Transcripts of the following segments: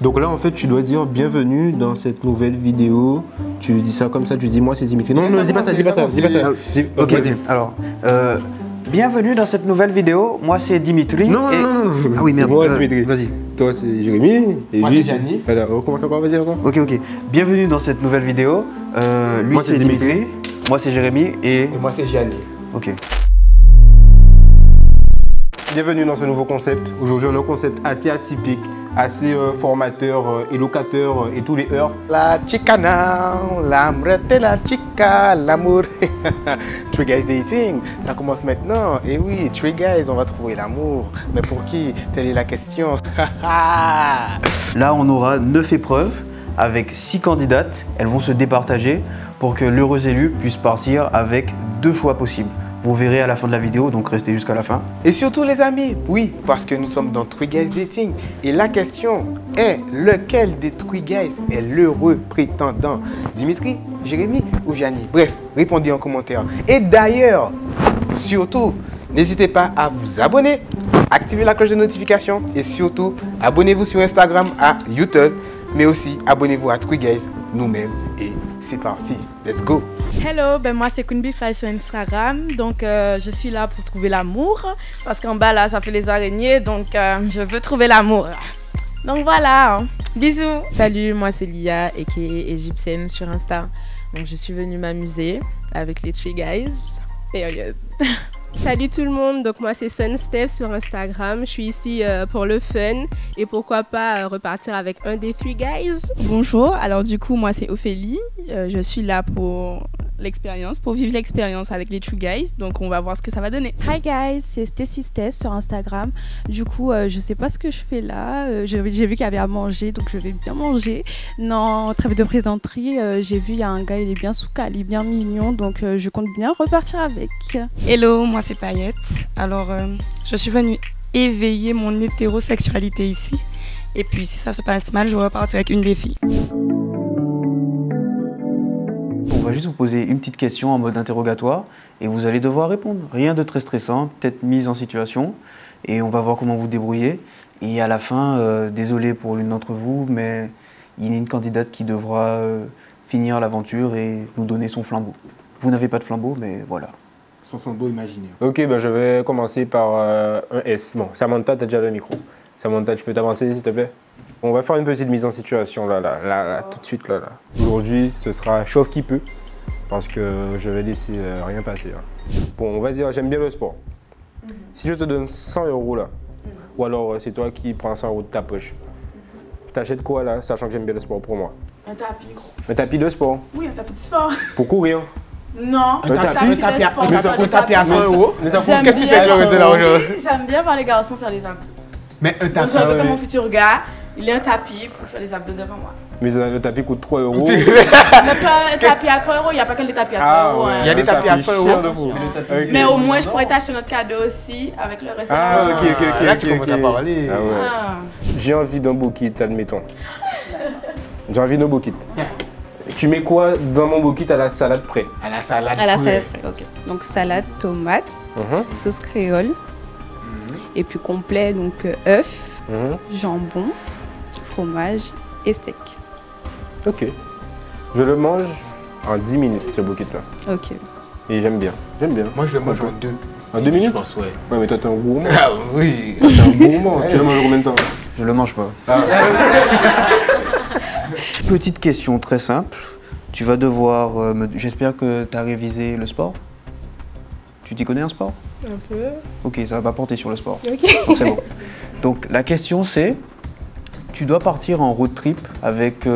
Donc là, en fait, tu dois dire bienvenue dans cette nouvelle vidéo. Tu dis ça comme ça, tu dis moi c'est Dimitri. Non, non, dis pas ça, dis pas ça, dis pas ça. Ok, alors, bienvenue dans cette nouvelle vidéo. Moi c'est Dimitri. Non, non. Ah oui, merde. Moi, Dimitri. Vas-y. Toi, c'est Jérémy. Et moi, lui, c'est Gianni. Voilà, on recommence encore, vas-y encore. Ok. Bienvenue dans cette nouvelle vidéo. Lui Moi, c'est Dimitri. Moi c'est Jérémy et... Et moi, c'est Gianni. Ok. Bienvenue dans ce nouveau concept. Aujourd'hui, on a un concept assez atypique, assez formateur, éloquateur et tous les heures. La chica now, l'amour de la chica, l'amour. Three Guys Dating, ça commence maintenant. Et oui, Three Guys, on va trouver l'amour. Mais pour qui? Telle est la question. Là on aura 9 épreuves avec 6 candidates. Elles vont se départager pour que l'heureux élu puisse partir avec 2 choix possibles. Vous verrez à la fin de la vidéo, donc restez jusqu'à la fin. Et surtout les amis, oui, parce que nous sommes dans Three Guys Dating. Et la question est, lequel des Three Guys est l'heureux prétendant? Dimitri, Jérémy ou Gianni? Bref, répondez en commentaire. Et d'ailleurs, surtout, n'hésitez pas à vous abonner, activer la cloche de notification et surtout, abonnez-vous sur Instagram à YouTube, mais aussi abonnez-vous à Three Guys nous-mêmes et c'est parti. Let's go! Hello, ben moi c'est Kunbify sur Instagram, donc je suis là pour trouver l'amour, parce qu'en bas là ça fait les araignées, donc je veux trouver l'amour. Donc voilà, hein. Bisous. Salut, moi c'est Lia, aka égyptienne sur Insta. Donc je suis venue m'amuser avec les Three Guys. Période. Salut tout le monde, donc moi c'est Sunsteph sur Instagram, je suis ici pour le fun et pourquoi pas repartir avec un des Three Guys. Bonjour, alors du coup moi c'est Ophélie, je suis là pour l'expérience, pour vivre l'expérience avec les Three Guys, donc on va voir ce que ça va donner. Hi guys, c'est Stacy Stess sur Instagram, du coup je sais pas ce que je fais là, j'ai vu qu'il y avait à manger donc je vais bien manger. Non, trêve de plaisanterie, j'ai vu il y a un gars, il est bien sous-cal, il est bien mignon donc je compte bien repartir avec. Hello, moi c'est Payette, alors je suis venue éveiller mon hétérosexualité ici et puis si ça se passe mal je vais repartir avec une des filles. On va juste vous poser une petite question en mode interrogatoire et vous allez devoir répondre. Rien de très stressant, peut-être mise en situation et on va voir comment vous débrouillez. Et à la fin, désolé pour l'une d'entre vous, mais il y a une candidate qui devra finir l'aventure et nous donner son flambeau. Vous n'avez pas de flambeau, mais voilà. Son flambeau imaginaire. Ok, ben je vais commencer par un S. Bon, Samantha, t'as déjà le micro. Samantha, tu peux t'avancer s'il te plaît? On va faire une petite mise en situation là, tout de suite là. Aujourd'hui, ce sera chauffe qui peut, parce que je vais laisser rien passer. Hein. Bon, on va dire, j'aime bien le sport. Si je te donne 100 € là, ou alors c'est toi qui prends 100 € de ta poche, t'achètes quoi là, sachant que j'aime bien le sport pour moi? Un tapis. Un tapis de sport? Oui, un tapis de sport. Pour courir? Non, un tapis de sport. Un tapis à 100 €. Qu'est-ce que tu fais avec le reste de l'argent? J'aime bien voir les garçons faire les abdos. Mais un tapis. Donc je veux que mon futur gars, il ait un tapis pour faire les abdos devant moi. Mais le tapis coûte 3 €. Mais pas un tapis à 3 €, il n'y a pas que les tapis à 3 €. Il y a des tapis à 100 €. Mais au moins, je pourrais t'acheter notre cadeau aussi avec le reste de l'argent. Ok. Là, tu commences à parler. Ah ouais. J'ai envie d'un beau kit, admettons. J'ai envie d'un beau kit. Tu mais quoi dans mon beau kit à la salade près? À la salade. À la salade, ok. Donc salade, tomate, sauce créole, et puis complet, donc œuf, jambon, fromage et steak. Ok. Je le mange en 10 minutes, ce beau kit là. Ok. Et j'aime bien. Moi, je le mange en 2. En 2 minutes? Je pense, ouais. Ouais, mais toi, t'es un gourmand. Ah oui. T'es un gourmand. Tu le manges en combien de temps? Je le mange pas. Petite question très simple. Tu vas devoir... J'espère que tu as révisé le sport. Tu t'y connais en sport? Un peu. Ok, ça va pas porter sur le sport. Ok. Donc c'est bon. Donc la question c'est, tu dois partir en road trip avec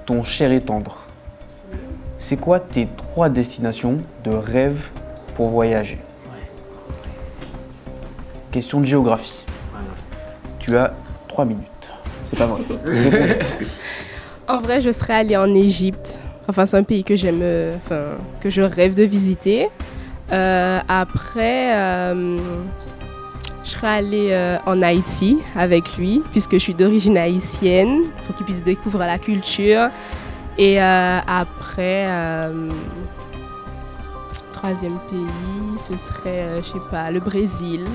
ton cher et tendre. C'est quoi tes 3 destinations de rêve pour voyager? Question de géographie. Tu as 3 minutes. C'est pas vrai. En vrai, je serais allée en Égypte. Enfin, c'est un pays que j'aime, que je rêve de visiter. Après, je serais allée en Haïti avec lui, puisque je suis d'origine haïtienne, pour qu'il puisse découvrir la culture. Et après, 3e pays, ce serait, je sais pas, le Brésil.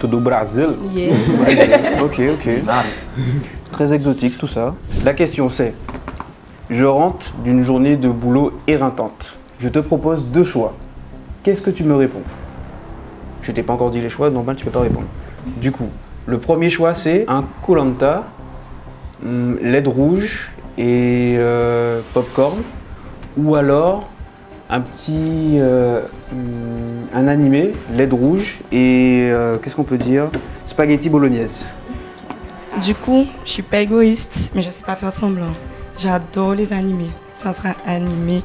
Tout au Brésil? Yes. Ok. très exotique tout ça. La question c'est, je rentre d'une journée de boulot éreintante. Je te propose 2 choix. Qu'est-ce que tu me réponds? Je t'ai pas encore dit les choix, normal tu peux pas répondre. Du coup, le premier choix c'est un Koh-Lanta, LED rouge et popcorn, ou alors un petit un animé LED rouge et qu'est-ce qu'on peut dire, spaghetti bolognaise. Du coup, je suis pas égoïste, mais je sais pas faire semblant. J'adore les animés. Ça sera animé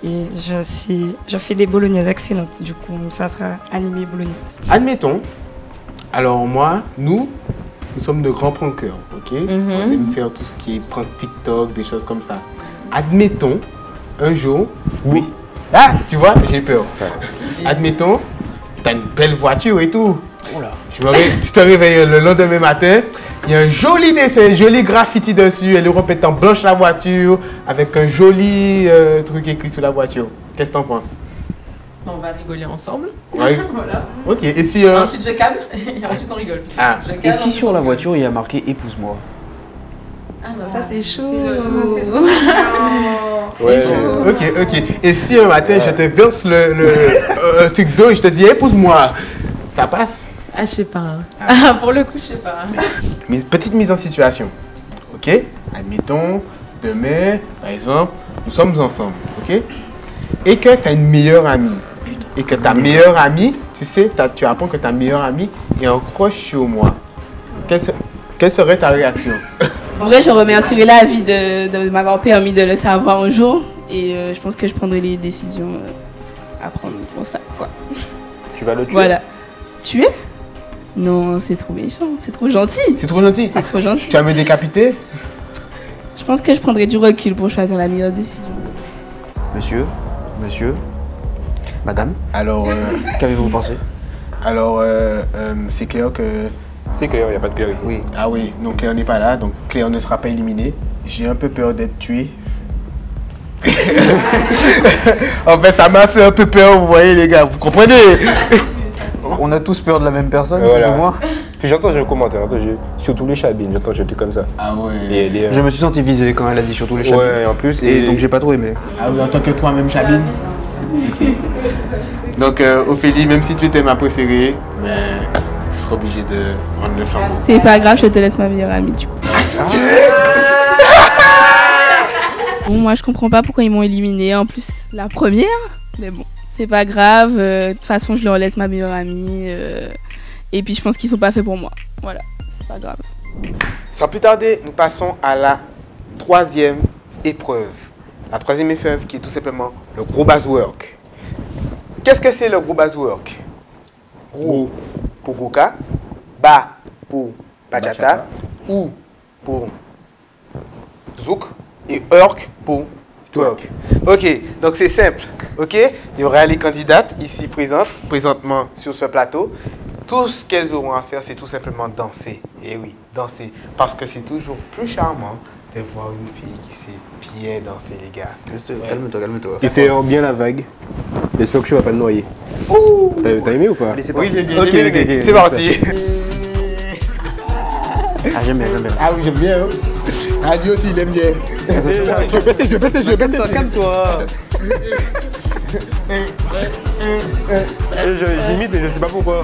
et je fais des bolognaises excellentes. Du coup, ça sera animé bolognaise. Admettons, alors moi, nous sommes de grands prankeurs, ok? On aime faire tout ce qui est prank TikTok, des choses comme ça. Admettons, un jour, oui. Ah, tu vois, j'ai peur. Admettons, t'as une belle voiture et tout. Oh là. Tu te réveilles le lendemain matin, il y a un joli dessin, un joli graffiti dessus, et l'Europe est en blanche la voiture, avec un joli truc écrit sur la voiture. Qu'est-ce que t'en penses? On va rigoler ensemble. Ouais. Voilà. Ok, et si... Ensuite je calme, et ensuite on rigole. Ah. Je Et calme, si ensuite sur on la rigole. voiture il y a marqué épouse-moi? Ah bah ça c'est chaud. Ouais, ok. Et si un matin je te verse le truc d'eau et je te dis épouse-moi, ça passe? Ah je sais pas. Ah, pour le coup je sais pas. Petite mise en situation. Ok? Admettons, demain, par exemple, nous sommes ensemble. Ok? Et que tu as une meilleure amie. Et que ta meilleure amie, tu sais, tu apprends que ta meilleure amie est en crush sur moi. Quelle serait ta réaction? En vrai, je remercierais la vie de m'avoir permis de le savoir un jour. Et je pense que je prendrai les décisions à prendre pour ça, quoi. Tu vas le tuer? Voilà. Tuer? Non, c'est trop méchant, c'est trop gentil. C'est trop gentil? C'est trop gentil. Tu vas me décapiter? Je pense que je prendrai du recul pour choisir la meilleure décision. Monsieur, madame, Alors, qu'avez-vous pensé? alors c'est clair que... C'est clair, il n'y a pas de Claire ici. Oui. Ah oui, donc Claire n'est pas là, donc Claire ne sera pas éliminée. J'ai un peu peur d'être tué. En fait, ça m'a fait un peu peur, vous voyez les gars, vous comprenez? On a tous peur de la même personne, Voilà. plus ou moins. Puis j'entends un commentaire, surtout les chabines, j'entends des trucs comme ça. Ah ouais. Je Je me suis senti visé quand elle a dit surtout les chabines. Ouais, en plus. Et donc j'ai pas trop aimé. Ah oui, en tant que toi-même, Chabine. Donc Ophélie, même si tu étais ma préférée, mais tu seras obligée de prendre le flambeau. C'est pas grave, je te laisse ma meilleure amie, du coup. Bon, moi, je comprends pas pourquoi ils m'ont éliminée. En plus, la première. Mais bon, c'est pas grave. De toute façon, je leur laisse ma meilleure amie. Et puis, je pense qu'ils sont pas faits pour moi. Voilà, c'est pas grave. Sans plus tarder, nous passons à la 3e épreuve. La 3e épreuve qui est tout simplement le gros buzzwork. Qu'est-ce que c'est le gros buzzwork? Gros pour Goka, ba pour bachata, ou pour zouk et ork pour twerk. Ok, donc c'est simple. Ok, il y aura les candidates ici présentes, présentement sur ce plateau. Tout ce qu'elles auront à faire, c'est tout simplement danser. Et oui, danser. Parce que c'est toujours plus charmant de voir une fille qui sait bien danser, les gars. Calme-toi, calme-toi. Il fait bien la vague. J'espère que tu vas pas le noyer. T'as aimé ou pas? Allez, c'est Oui, parti. j'ai bien Ok, aimé. ok, ok. C'est parti. Ah, j'aime bien, j'aime bien. Ah oui, j'aime bien. Ah, lui aussi, il aime bien. Je vais baisser. Calme-toi. J'imite, mais je sais pas pourquoi.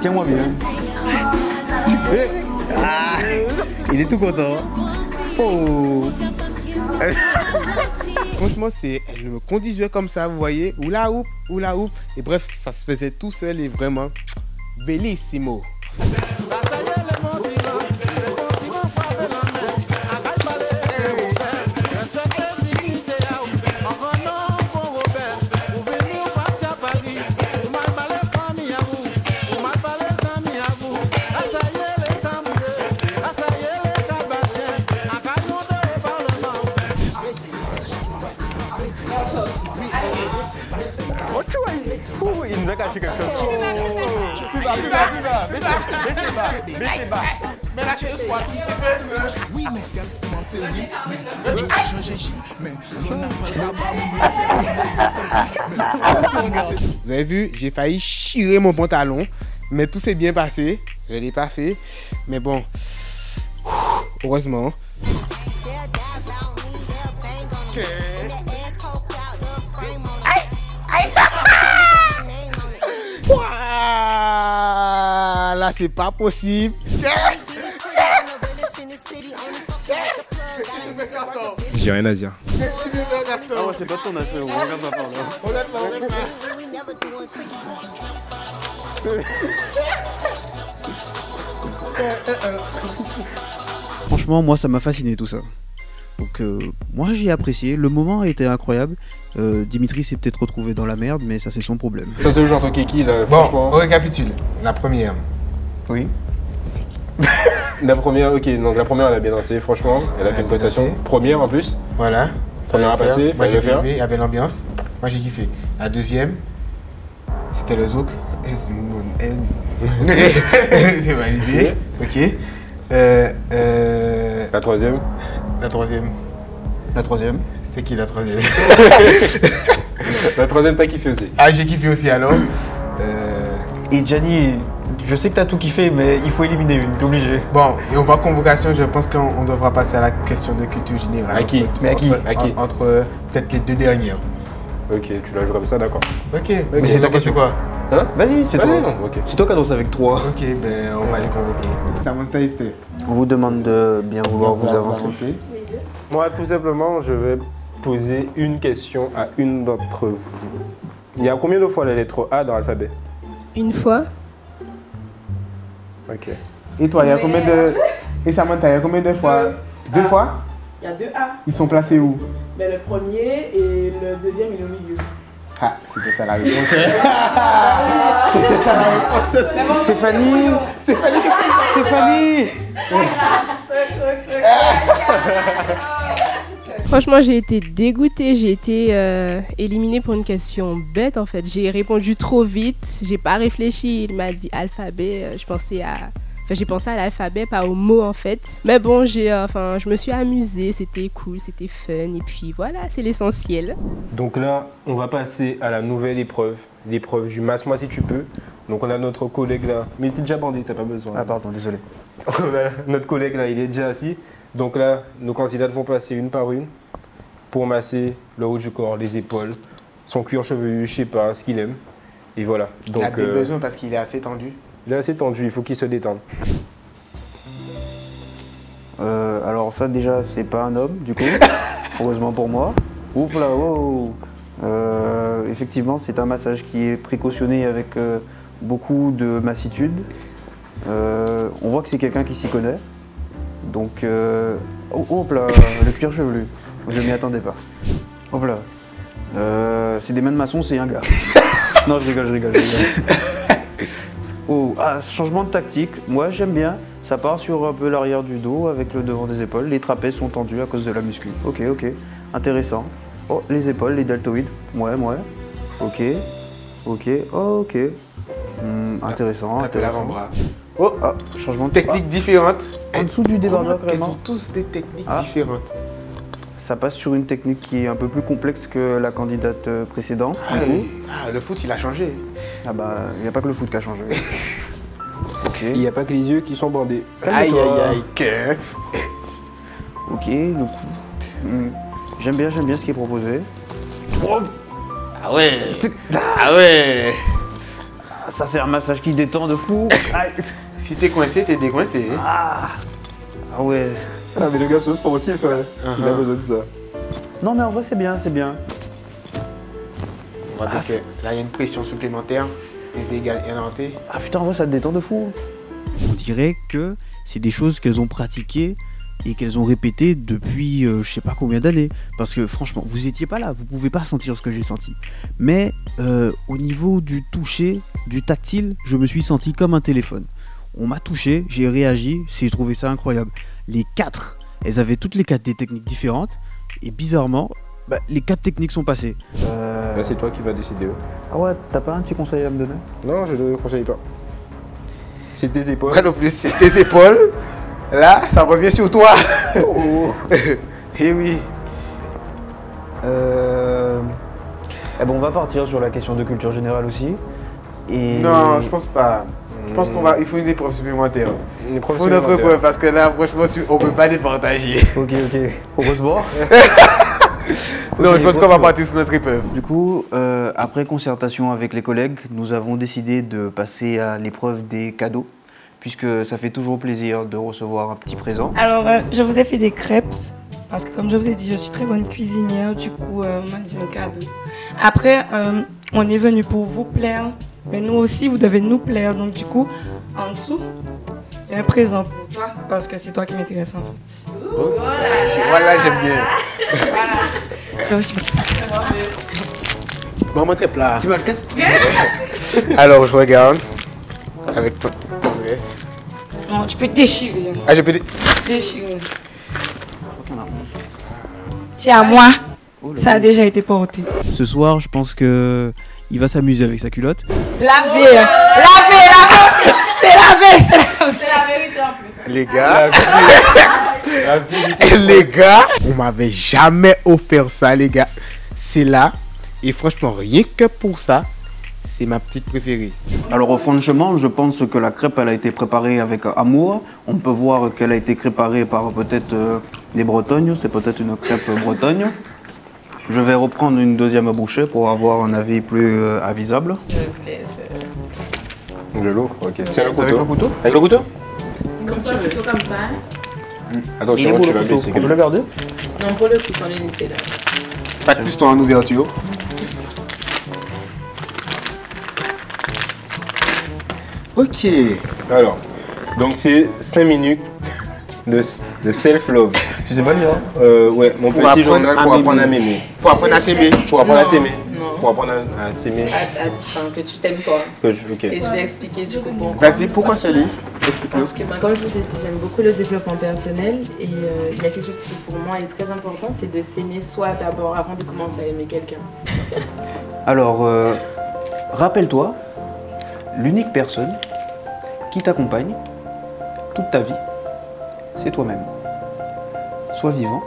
Tiens-moi bien. Ah, il est tout content. Oh. Franchement, elle me conduisait comme ça, vous voyez. Oula oup. Et bref, ça se faisait tout seul et vraiment bellissimo. Il nous a caché quelque chose. Plus bas. Baissez bas. Mais là, tu es quoi? Vous avez vu, j'ai failli chirer mon pantalon, mais tout s'est bien passé. Je l'ai pas fait, mais bon, heureusement. Là, c'est pas possible. J'ai rien à dire. moi, c'est pas ton affaire, on regarde pas par là. Franchement, moi, ça m'a fasciné tout ça. Donc, moi, j'ai apprécié. Le moment a été incroyable. Dimitri s'est peut-être retrouvé dans la merde, mais ça, c'est son problème. Ça, c'est le genre de Kiki, là, Bon, franchement. on récapitule. La première. Oui. La première, ok, donc la première, elle a bien dansé, franchement. Elle a fait une prestation. Première en plus. Voilà. Première à passer, Moi, fallait j'ai le faire. aimé, il y avait l'ambiance. Moi, j'ai kiffé. La deuxième, c'était le zouk. C'est validé. Ok. La troisième. La troisième. La troisième. C'était qui la troisième? La troisième, t'as kiffé aussi. Ah, j'ai kiffé aussi alors. Et Gianni, je sais que t'as tout kiffé, mais il faut éliminer une, t'es obligé. Bon, et on voit convocation, je pense qu'on devra passer à la question de culture générale. À qui? Entre- Mais à qui? entre- À qui? Entre peut-être les deux dernières. Ok, tu la joues comme ça, d'accord. Ok, mais c'est ta question quoi? Hein? Vas-y, c'est Vas-y, toi. non, ok. C'est toi qui annonce avec 3. Ok, ben on va les convoquer. Samantha Esther. On vous demande de bien vouloir vous avancer. Moi, tout simplement, je vais poser une question à une d'entre vous. Il y a combien de fois la lettre A dans l'alphabet? Une fois. Ok. Et toi, il y a combien de... Et Samantha, il y a combien de fois? Deux fois? Il y a 2 A. Ils sont placés où? Mais le premier et le deuxième, il est au milieu. Ah, c'était ça la réponse. C'était ça la réponse. Stéphanie! Stéphanie! Franchement, j'ai été dégoûtée. J'ai été éliminée pour une question bête en fait. J'ai répondu trop vite. J'ai pas réfléchi. Il m'a dit alphabet. J'ai pensé à l'alphabet, pas au mot en fait. Mais bon, je me suis amusée. C'était cool, c'était fun. Et puis voilà, c'est l'essentiel. Donc là, on va passer à la nouvelle épreuve. L'épreuve du masse-moi si tu peux. Donc on a notre collègue là. Mais c'est déjà bandé, t'as pas besoin. Ah pardon, désolé. On a notre collègue là, il est déjà assis. Donc là, nos candidats vont passer une par une pour masser le haut du corps, les épaules, son cuir chevelu, je sais pas, ce qu'il aime. Et voilà. Donc, Il a des besoins parce qu'il est assez tendu. Il est assez tendu, il faut qu'il se détende. Alors ça déjà, c'est pas un homme du coup, heureusement pour moi. Ouf là, wow. Effectivement, c'est un massage qui est précautionné avec beaucoup de massitude. On voit que c'est quelqu'un qui s'y connaît. Donc, hop là, le cuir chevelu. Je m'y attendais pas. Hop là. C'est des mains de maçon, c'est un gars. Non, je rigole. Oh, changement de tactique. Moi, j'aime bien. Ça part sur un peu l'arrière du dos avec le devant des épaules. Les trapèzes sont tendus à cause de la muscu. Ok. Intéressant. Oh, les épaules, les deltoïdes. Ouais. Ok. Intéressant. Un peu l'avant-bras. Oh, changement de Technique différente. En dessous du débardeur, Elles carrément. ont tous des techniques Ah. différentes. Ça passe sur une technique qui est un peu plus complexe que la candidate précédente. du coup. Le foot, il a changé. Ah bah, il n'y a pas que le foot qui a changé. Ok. Il n'y a pas que les yeux qui sont bandés. Aïe. Ok, le coup. J'aime bien ce qui est proposé. Ah ouais. Ça c'est un massage qui détend de fou. Aïe. Si t'es coincé, t'es décoincé. Ah ouais. Ah mais le gars c'est sportif, il a besoin de ça. Non mais en vrai c'est bien. On voit bien que là, il y a une pression supplémentaire. V égale NRT. Ah putain, en vrai ça te détend de fou. On dirait que c'est des choses qu'elles ont pratiquées et qu'elles ont répétées depuis je sais pas combien d'années. Parce que franchement, vous étiez pas là, vous pouvez pas sentir ce que j'ai senti. Mais au niveau du toucher, du tactile, je me suis senti comme un téléphone. On m'a touché, j'ai réagi, j'ai trouvé ça incroyable. Les 4, elles avaient toutes les 4 des techniques différentes. Et bizarrement, les 4 techniques sont passées. Là c'est toi qui vas décider. Ah ouais, t'as pas un petit conseil à me donner? Non, je ne conseille pas. C'est tes épaules. Moi non plus, c'est tes épaules. Là, ça revient sur toi. Eh oui. Eh ben, on va partir sur la question de culture générale aussi. Et... Non, je pense pas. Je pense il faut une épreuve supplémentaire. Une épreuve Il faut notre supplémentaire. épreuve parce que là, franchement, on peut pas départager. Ok. Heureusement. Non, je pense qu'on va partir sur notre épreuve. Du coup, après concertation avec les collègues, nous avons décidé de passer à l'épreuve des cadeaux, puisque ça fait toujours plaisir de recevoir un petit présent. Alors, je vous ai fait des crêpes. Parce que comme je vous ai dit, je suis très bonne cuisinière. Du coup, on m'a dit un cadeau. Après, on est venu pour vous plaire. Mais nous aussi, vous devez nous plaire. Donc du coup, en dessous, il y a un présent pour toi. Parce que c'est toi qui m'intéresse en fait. Voilà, j'aime bien. Donc, je suis Bon, montre plat. Tu m'as le casse. Alors, je regarde. Avec ton tendresse. Non, tu peux déchirer. Ah, je peux Déchirer. C'est à moi. Ça a déjà été porté. Ce soir, je pense que il va s'amuser avec sa culotte. Laver aussi. C'est laver. C'est la vérité en plus. Les gars, les gars, on m'avait jamais offert ça, les gars. C'est là, et franchement, rien que pour ça, c'est ma petite préférée. Alors franchement, je pense que la crêpe, elle a été préparée avec amour. On peut voir qu'elle a été préparée par peut-être des Bretognes. C'est peut-être une crêpe bretonne. Je vais reprendre une deuxième bouchée pour avoir un avis plus avisable. Je vous laisse. Je l'ouvre, ok. C'est le Avec couteau. le couteau? Avec le couteau? Comme ça, plutôt comme ça. Hein. Attends, Il est où le couteau? On peut le garder? Non, pour le coup, son unité là. Pas de plus toi en ouverture. Ok. Alors, donc c'est 5 minutes de self-love. Tu sais pas lire, hein? Ouais, mon Pour petit apprendre journal à pour apprendre à m'aimer. m'aimer. Pour apprendre à t'aimer. Pour apprendre à Non, t'aimer. non. Pour apprendre à t'aimer. Attends, que tu t'aimes toi. Ok. Et je vais expliquer du coup bon. Vas-y, pourquoi ce livre? Explique-nous. Parce que comme je vous ai dit, j'aime beaucoup le développement personnel et il y a quelque chose qui pour moi est très important, c'est de s'aimer soi d'abord avant de commencer à aimer quelqu'un. Alors, rappelle-toi, l'unique personne qui t'accompagne toute ta vie, c'est toi-même. Sois vivant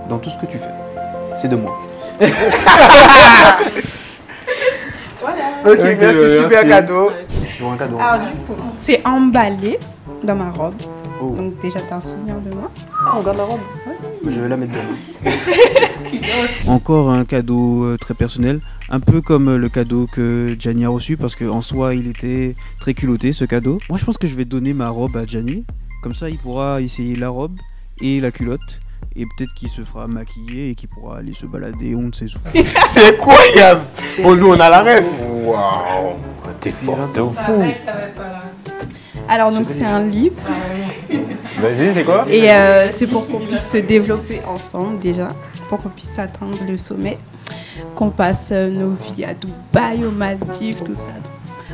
dans tout ce que tu fais. C'est de moi. Ok, merci, super cadeau. C'est toujours un cadeau. Alors du coup, c'est emballé dans ma robe. Donc déjà, t'as un souvenir de moi. Ah, on garde la robe? Je vais la mettre dedans. Encore un cadeau très personnel, un peu comme le cadeau que Gianni a reçu, parce qu'en soi il était très culotté ce cadeau. Moi je pense que je vais donner ma robe à Gianni, comme ça il pourra essayer la robe et la culotte, et peut-être qu'il se fera maquiller et qu'il pourra aller se balader, on ne sait où. C'est incroyable. Bon, nous on a la rêve. Waouh, t'es fort, t'es fou. Alors donc c'est un livre. Vas-y, c'est quoi? Et c'est pour qu'on puisse se développer ensemble déjà, pour qu'on puisse atteindre le sommet, qu'on passe nos vies à Dubaï, aux Maldives, tout ça.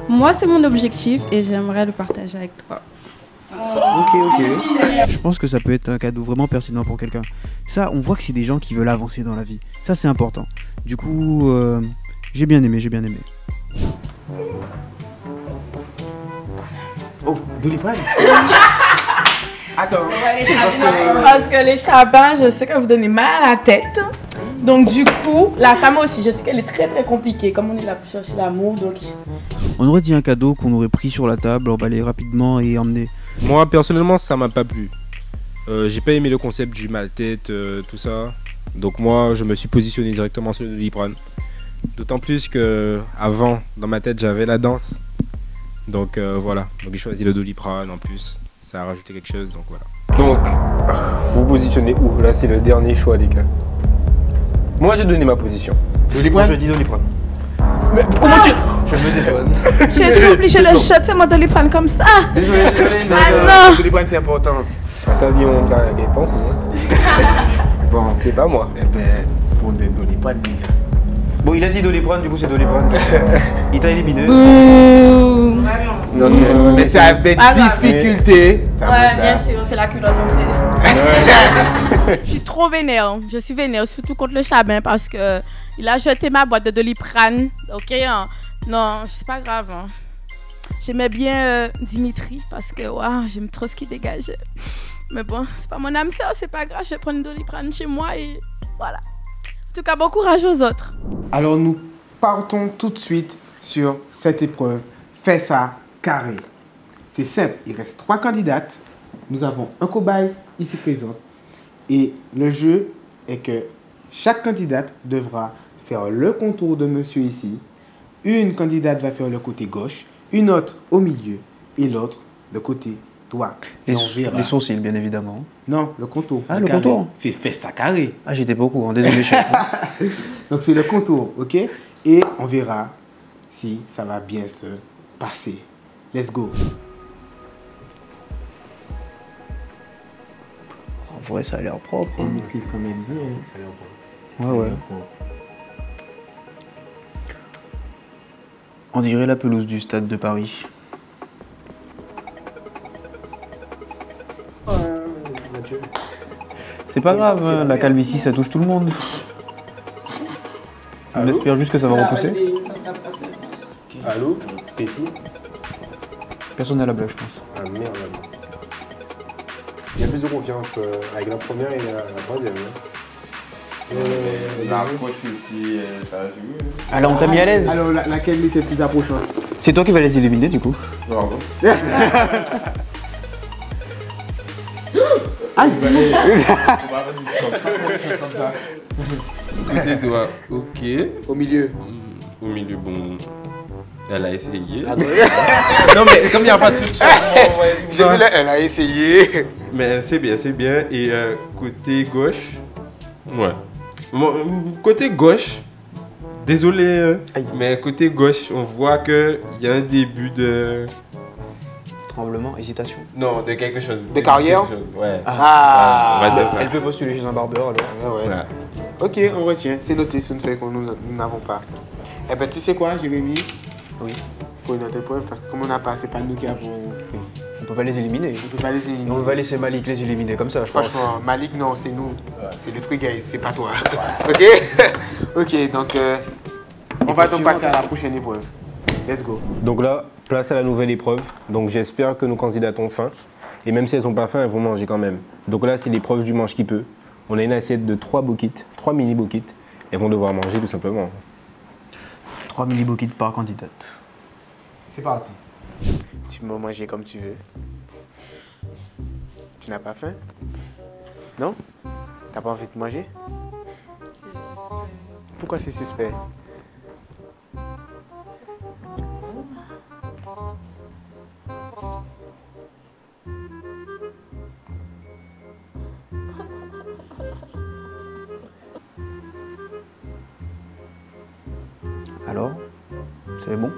Moi c'est mon objectif et j'aimerais le partager avec toi. Ok. Je pense que ça peut être un cadeau vraiment pertinent pour quelqu'un. Ça, on voit que c'est des gens qui veulent avancer dans la vie. Ça, c'est important. Du coup, j'ai bien aimé. Oh, Doliprane. Attends. Parce que les chabins, je sais que vous donnez mal à la tête. Donc du coup, la femme aussi, je sais qu'elle est très très compliquée. Comme on est là pour chercher l'amour, donc... On aurait dit un cadeau qu'on aurait pris sur la table, emballé rapidement et emmené. Moi, personnellement, ça m'a pas plu. J'ai pas aimé le concept du mal-tête, tout ça. Donc moi, je me suis positionné directement sur le Doliprane. D'autant plus que avant, dans ma tête, j'avais la danse. Donc voilà, donc j'ai choisi le Doliprane en plus. Ça a rajouté quelque chose, donc voilà. Donc, vous positionnez où? Là, c'est le dernier choix, les gars. Moi, j'ai donné ma position. Doliprane? Je dis Doliprane. Mais comment tu... Je me dédouane. J'ai été obligée de shot moi de les prendre comme ça. Désolé, Ah non. Doliprane, c'est important. Ça vient on a des pompes. Bon, c'est pas moi. Eh ben, pour des Doliprane, les gars. Bon, il a dit Doliprane, du coup c'est Doliprane. Il t'a éliminé. Donc, mais c'est avec difficulté. Ouais, bien sûr, c'est la culotte, on sait. Je suis trop vénère. Je suis vénère, surtout contre le chabin parce que il a jeté ma boîte de Doliprane. Ok, hein. Non, c'est pas grave. Hein. j'aimais bien Dimitri parce que j'aime trop ce qu'il dégage. Mais bon, c'est pas mon âme sœur, c'est pas grave, je vais prendre une Doliprane chez moi et voilà. En tout cas, bon courage aux autres. Alors nous partons tout de suite sur cette épreuve. Fais ça carré. C'est simple, il reste 3 candidates. Nous avons un cobaye ici présent. Et le jeu est que chaque candidate devra faire le contour de monsieur ici. Une candidate va faire le côté gauche, une autre au milieu et l'autre le côté droit. Les sourcils, bien évidemment. Non, le contour. Ah, le contour. Fais ça carré. Ah, j'étais pas au courant, désolé chef. Donc c'est le contour, ok? Et on verra si ça va bien se passer. Let's go. En vrai, ça a l'air propre. On maîtrise quand même bien. Ça a l'air propre. Ouais. On dirait la pelouse du stade de Paris. C'est pas grave, hein, la calvitie ça touche tout le monde. On espère juste que ça va repousser. Allô? T'es ici? Personne n'a la blague, je pense. Ah merde. Il y a plus de confiance avec la première et la troisième. L'approche aussi, ça a joué. Alors on t'a mis à l'aise. Alors laquelle était plus approchante? C'est toi qui vas les éliminer du coup. Bravo. Aïe. Côté droit, ok. Au milieu. Au milieu, bon. Elle a essayé. Ah, non mais comme il n'y a pas de truc, j'ai vu là, elle a essayé. Mais c'est bien, c'est bien. Et côté gauche, ouais. Côté gauche, désolé, mais côté gauche, on voit qu'il y a un début de... Tremblement, hésitation. Non, de quelque chose. De carrière? Ouais. Ah. On va dire ça. Elle peut postuler chez un barbeur alors. Ouais. Voilà. Ok, on retient. C'est noté sur une feuille que nous n'avons pas. Eh ben tu sais quoi, Jérémy? Oui. Il faut une autre épreuve parce que comme on n'a pas, c'est pas nous qui avons... On peut pas les éliminer. On peut pas les éliminer. On va laisser Malik les éliminer comme ça, je pense. Franchement, Malik, non, c'est nous. C'est les trucs, guys, c'est pas toi. Ok. Ok, donc on va donc passer à la prochaine épreuve. Let's go. Donc là, place à la nouvelle épreuve. Donc j'espère que nos candidates ont faim. Et même si elles n'ont pas faim, elles vont manger quand même. Donc là, c'est l'épreuve du mange qui peut. On a une assiette de 3 bokits, 3 mini bokits. Elles vont devoir manger tout simplement. 3 mini bokits par candidate. C'est parti. Tu peux manger comme tu veux. Tu n'as pas faim? Non? T'as pas envie de manger? C'est suspect. Pourquoi c'est suspect? Alors, c'est bon?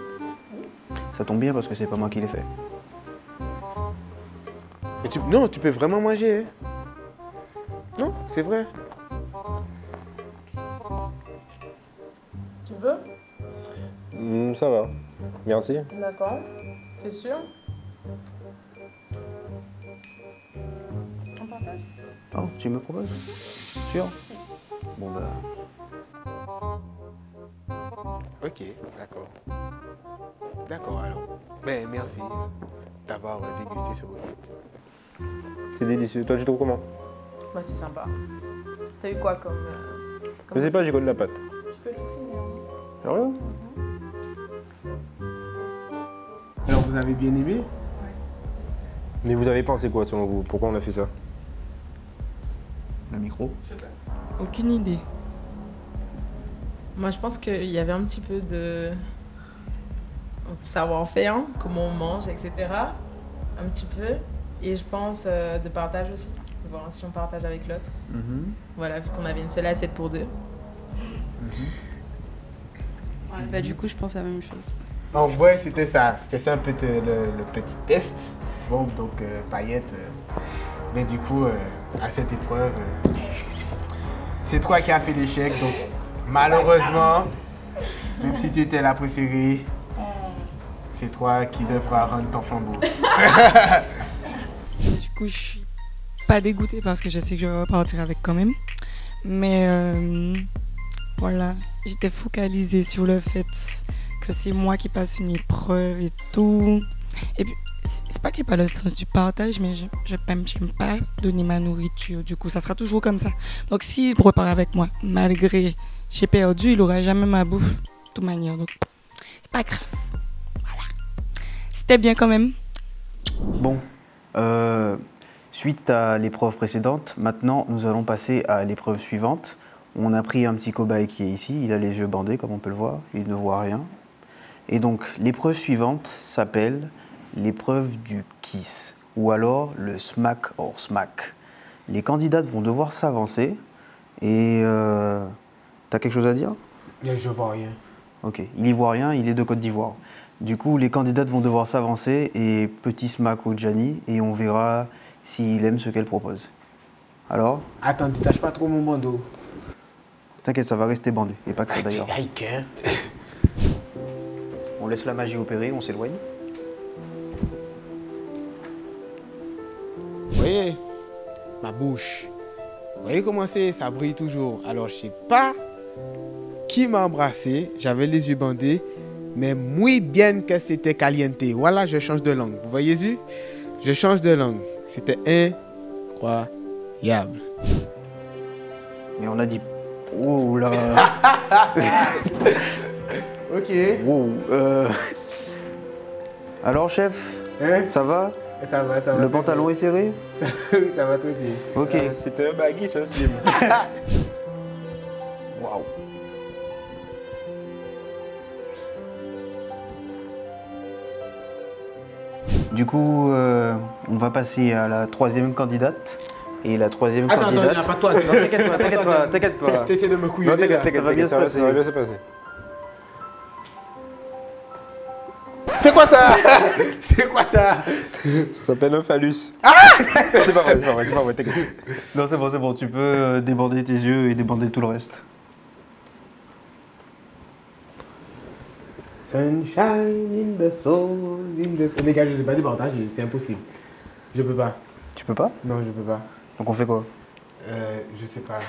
Ça tombe bien parce que c'est pas moi qui l'ai fait. Mais non, tu peux vraiment manger. Hein? Non, c'est vrai. Tu veux? Ça va. Merci. D'accord. T'es sûr? On partage. Oh, tu me proposes? Sûr? Bon bah... Ok, d'accord. D'accord alors. Ben merci d'avoir dégusté ce bokit. C'est délicieux. Toi, tu trouves comment? Bah c'est sympa. T'as eu quoi comme... Je sais pas, j'ai connu la pâte. Tu peux tout finir. Sérieux? Alors vous avez bien aimé? Mais vous avez pensé quoi selon vous? Pourquoi on a fait ça? Le micro? Aucune idée. Moi je pense qu'il y avait un petit peu de savoir-faire, comment on mange, etc. Un petit peu. Et je pense de partage aussi. Voir si on partage avec l'autre. Voilà, vu qu'on avait une seule assiette pour deux. Ouais, bah, du coup, je pense à la même chose. En vrai, c'était ça. C'était ça un peu le petit test. Bon, donc paillettes. Mais du coup, à cette épreuve, c'est toi qui as fait l'échec. Donc malheureusement, même si tu étais la préférée, c'est toi qui devras rendre ton flambeau. Du coup, je suis pas dégoûtée parce que je sais que je vais repartir avec quand même. Mais voilà, j'étais focalisée sur le fait que c'est moi qui passe une épreuve et tout. Et puis, c'est pas qu'il n'y a pas le sens du partage, mais j'aime pas donner ma nourriture. Du coup, ça sera toujours comme ça. Donc, s'il repart avec moi, malgré j'ai perdu, il n'aura jamais ma bouffe, de toute manière. Donc, c'est pas grave. Voilà. C'était bien quand même. Bon, suite à l'épreuve précédente, maintenant, nous allons passer à l'épreuve suivante. On a pris un petit cobaye qui est ici. Il a les yeux bandés, comme on peut le voir. Il ne voit rien. Et donc, l'épreuve suivante s'appelle l'épreuve du kiss, ou alors le smack or smack. Les candidates vont devoir s'avancer et t'as quelque chose à dire? Je vois rien. Ok, il y voit rien, il est de Côte d'Ivoire. Du coup, les candidates vont devoir s'avancer et petit smack au Gianni et on verra s'il aime ce qu'elle propose. Alors? Attends, détache pas trop mon bandeau. T'inquiète, ça va rester bandé, et pas que ça d'ailleurs. Hein. On laisse la magie opérer, on s'éloigne. Vous voyez, ma bouche. Vous voyez comment c'est, ça brille toujours. Alors, je sais pas qui m'a embrassé, j'avais les yeux bandés, mais muy bien que c'était caliente. Voilà, je change de langue. Vous voyez, je change de langue. C'était incroyable. Mais on a dit... Oh là. Ok. Wow. Alors, chef, ça va? Ça va, ça va. Le pantalon est serré? Ça va très bien. Ok. C'était un baggy, ça, slim. Waouh. Du coup, on va passer à la troisième candidate. Et la troisième candidate... Attends, pas toi. Non, t'inquiète pas. T'essaies de me couillonner. Non, t'inquiète, ça va bien se passer. Ça va bien se passer. C'est quoi ça? C'est quoi ça? Ça s'appelle un phallus. Ah! C'est pas vrai, t'inquiète. Non, c'est bon, tu peux déborder tes yeux et déborder tout le reste. Sunshine in the soul, in the soul. Les gars, je sais pas départager, c'est impossible. Je peux pas. Tu peux pas? Non, je peux pas. Donc on fait quoi? Je sais pas.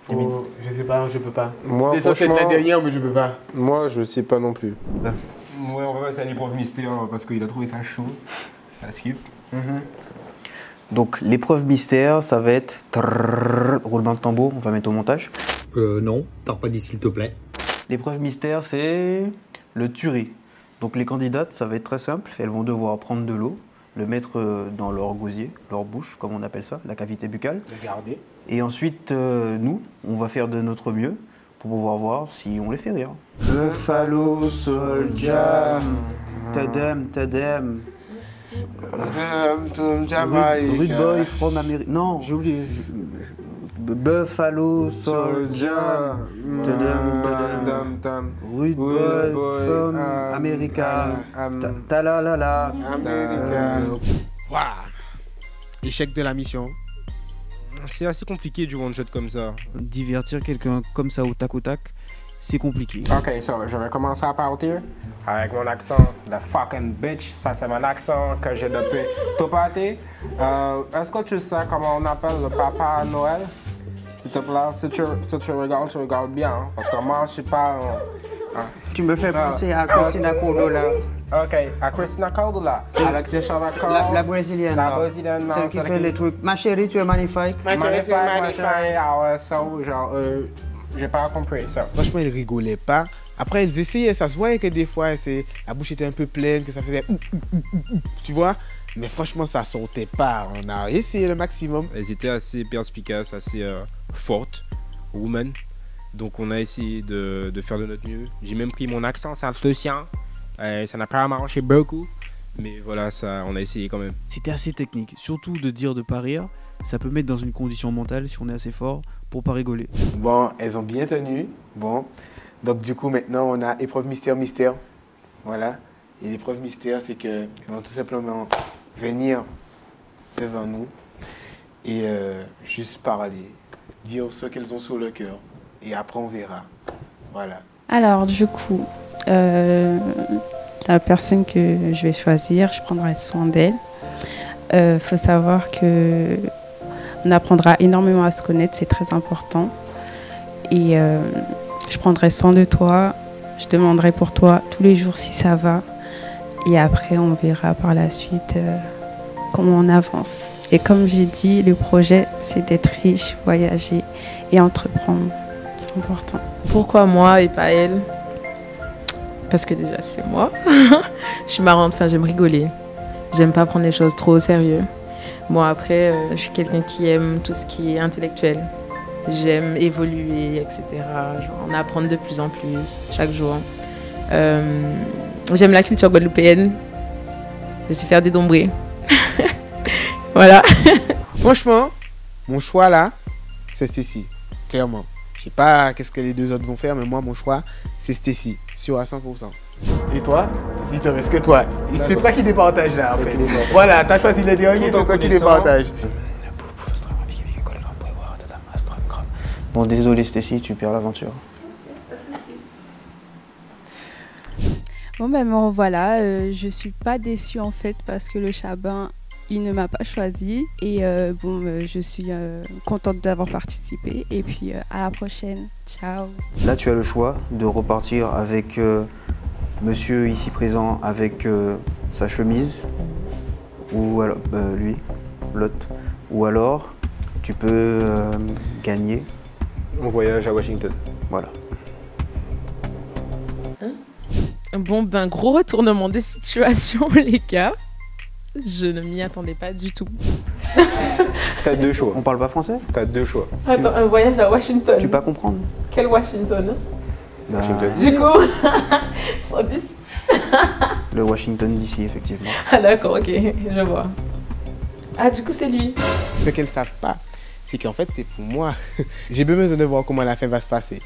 Je sais pas, je peux pas. Moi, c'était censé être la dernière, mais je peux pas. Moi, je sais pas non plus. Ouais, on va passer à l'épreuve mystère parce qu'il a trouvé ça chaud. La skip. Donc l'épreuve mystère, ça va être... Roulement de tambour, on va mettre au montage. Non, t'as pas dit s'il te plaît. L'épreuve mystère, c'est le tuerie. Donc les candidates, ça va être très simple. Elles vont devoir prendre de l'eau, le mettre dans leur gosier, leur bouche, comme on appelle ça, la cavité buccale. Le garder. Et ensuite, nous, on va faire de notre mieux pour pouvoir voir si on les fait rire. Buffalo Soldier. Tadam. Jamaica. Rude Boy from America. Non, j'ai oublié. Buffalo Soldier. Rude Boy from America. Talalala. America. Waouh. Échec de la mission. C'est assez compliqué du one shot comme ça. Divertir quelqu'un comme ça au tac, c'est compliqué. Ok, je vais commencer à partir avec mon accent de fucking bitch. Ça, c'est mon accent que j'ai depuis tout parti. Est-ce que tu sais comment on appelle le Papa Noël? S'il te plaît, si tu regardes bien. Hein, parce que moi, je suis pas... Tu me fais penser à Christina Cordula. Ok, à Christina Cordula. Avec ses cheveux courts. La brésilienne. La brésilienne, non. Celle qui fait les trucs. Ma chérie, tu es magnifique. Magnifique. Ah ouais, ça, genre, j'ai pas compris ça. Franchement, ils rigolaient pas. Après, ils essayaient, ça se voyait que des fois, la bouche était un peu pleine, que ça faisait... Tu vois? Mais franchement, ça sortait pas. On a essayé le maximum. Elles étaient assez perspicaces, assez fortes, women. Donc on a essayé de faire de notre mieux. J'ai même pris mon accent alsacien. Ça n'a pas marché beaucoup. Mais voilà, ça, on a essayé quand même. C'était assez technique. Surtout de dire de pas rire. Ça peut mettre dans une condition mentale, si on est assez fort, pour pas rigoler. Bon, elles ont bien tenu. Bon. Donc du coup, maintenant, on a épreuve mystère. Voilà. Et l'épreuve mystère, c'est qu'elles vont tout simplement venir devant nous et juste parler, dire ce qu'elles ont sur le cœur. Et après, on verra. Voilà. Alors, du coup, la personne que je vais choisir, je prendrai soin d'elle. Faut savoir que on apprendra énormément à se connaître, c'est très important. Et je prendrai soin de toi. Je demanderai pour toi tous les jours si ça va. Et après, on verra par la suite comment on avance. Et comme j'ai dit, le projet, c'est d'être riche, voyager et entreprendre. C'est important. Pourquoi moi et pas elle? Parce que déjà, c'est moi. Je suis marrante, enfin, j'aime rigoler. J'aime pas prendre les choses trop au sérieux. Bon, après, je suis quelqu'un qui aime tout ce qui est intellectuel. J'aime évoluer, etc. Genre, en apprendre de plus en plus, chaque jour. J'aime la culture guadeloupéenne. Je sais faire des dombrés. Voilà. Franchement, mon choix là, c'est Stécie. Clairement. Je sais pas qu'est-ce que les deux autres vont faire, mais moi, mon choix, c'est Stécie. Sûr à 100%. Et toi? Il te reste que toi. C'est toi qui départage là, en fait. Voilà, t'as choisi le dernier, c'est toi qui départage. Bon, désolé Stécie, tu perds l'aventure. Bon ben me revoilà, je suis pas déçue en fait parce que le Chabin il ne m'a pas choisi et je suis contente d'avoir participé et puis à la prochaine, ciao. Là tu as le choix de repartir avec monsieur ici présent avec sa chemise ou alors lui, l'autre, ou alors tu peux gagner. On voyage à Washington. Voilà. Bon, ben, gros retournement des situations, les gars. Je ne m'y attendais pas du tout. T'as deux choix. On parle pas français? T'as deux choix. Attends, un voyage à Washington. Tu peux pas comprendre? Quel Washington? Washington. Du coup, 110. Le Washington DC, effectivement. Ah d'accord, ok, je vois. Ah, du coup, c'est lui. Ce qu'elles ne savent pas, c'est qu'en fait, c'est pour moi. J'ai besoin de voir comment la fin va se passer.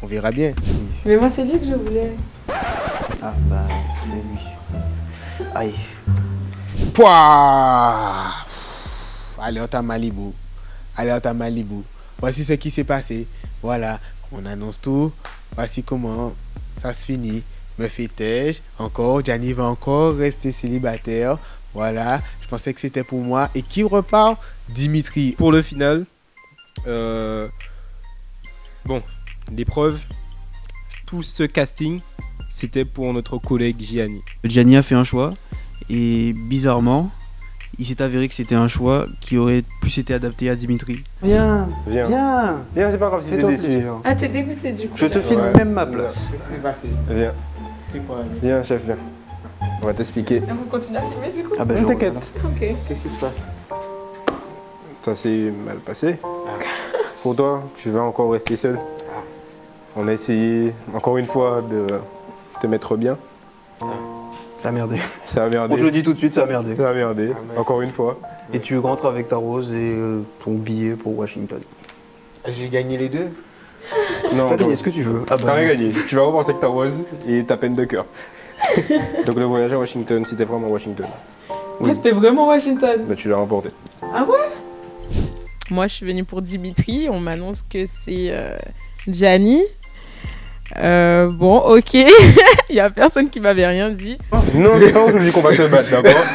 On verra bien. Mais moi, c'est lui que je voulais. Ah, bah, c'est lui. Aïe. Pouah! Allez, on t'a Malibu. Allez, on t'a Malibu. Voici ce qui s'est passé. Voilà, on annonce tout. Voici comment ça se finit. Me fais-je encore? Gianni va encore rester célibataire. Voilà, je pensais que c'était pour moi. Et qui repart? Dimitri. Pour le final, bon, l'épreuve, tout ce casting, c'était pour notre collègue Gianni. Gianni a fait un choix et bizarrement, il s'est avéré que c'était un choix qui aurait plus été adapté à Dimitri. Viens, viens, c'est pas grave si t'es déçu. Ah, t'es dégoûté du coup. Je te file même ma place. Qu'est-ce qui s'est passé? Viens. C'est quoi? Viens, chef, viens. On va t'expliquer. Vous continuez à filmer du coup? Ah ben, t'inquiète. Ok. Qu'est-ce qui se passe? Ça s'est mal passé. Pour toi, tu vas encore rester seul. On a essayé, encore une fois, de te mettre bien. Ça a merdé. Ça a merdé. On te le dit tout de suite, ça a merdé. Ça a merdé, encore une fois. Et tu rentres avec ta rose et ton billet pour Washington. J'ai gagné les deux? Non, t'as gagné ce que tu veux. Ah bah, t'as rien gagné. Tu vas repenser que ta rose et ta peine de cœur. Donc le voyage à Washington, c'était vraiment Washington. Oui. C'était vraiment Washington. Bah, tu l'as remporté. Ah ouais? Moi, je suis venue pour Dimitri. On m'annonce que c'est Gianni. Bon, ok. Il n'y a personne qui m'avait rien dit. Non, c'est pas aujourd'hui qu'on va se battre, d'accord?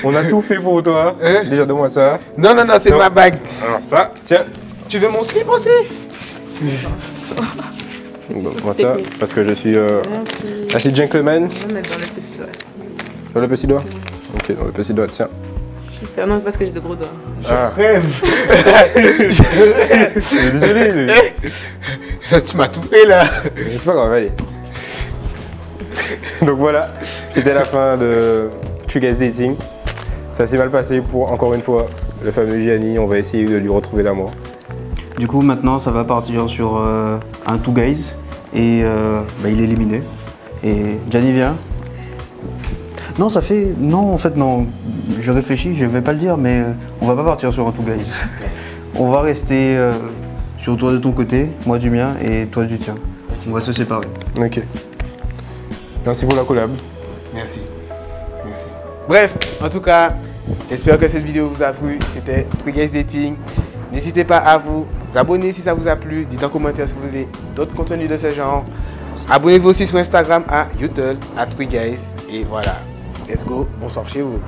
On a tout fait pour toi. Déjà, donne-moi ça. Non, non, non, c'est ma bague. Alors ça, tiens. Tu veux mon slip aussi? Bon, moi ça, parce que je suis assez gentleman. On va mettre dans le petit doigt. Dans le petit doigt? Ok, dans le petit doigt, tiens. Super, non, c'est parce que j'ai de gros doigts. Rêve. Désolé. Tu m'as tout fait là. C'est pas grave, allez. Donc voilà, c'était la fin de Three Guys Dating. Ça s'est mal passé pour, encore une fois, le fameux Gianni. On va essayer de lui retrouver l'amour. Du coup, maintenant, ça va partir sur un Two Guys et bah, il est éliminé. Et Gianni vient. Non, ça fait... Non, en fait, non. Je réfléchis, je vais pas le dire, mais on va pas partir sur un Two Guys. On va rester sur toi de ton côté, moi du mien et toi du tien. On va se séparer. Ok. Merci pour la collab. Merci. Merci. Bref, en tout cas, j'espère que cette vidéo vous a plu. C'était Three Guys Dating. N'hésitez pas à vous abonner si ça vous a plu. Dites en commentaire si vous voulez d'autres contenus de ce genre. Abonnez-vous aussi sur Instagram à Youtel, à Three Guys. Et voilà. Let's go. Bonsoir chez vous.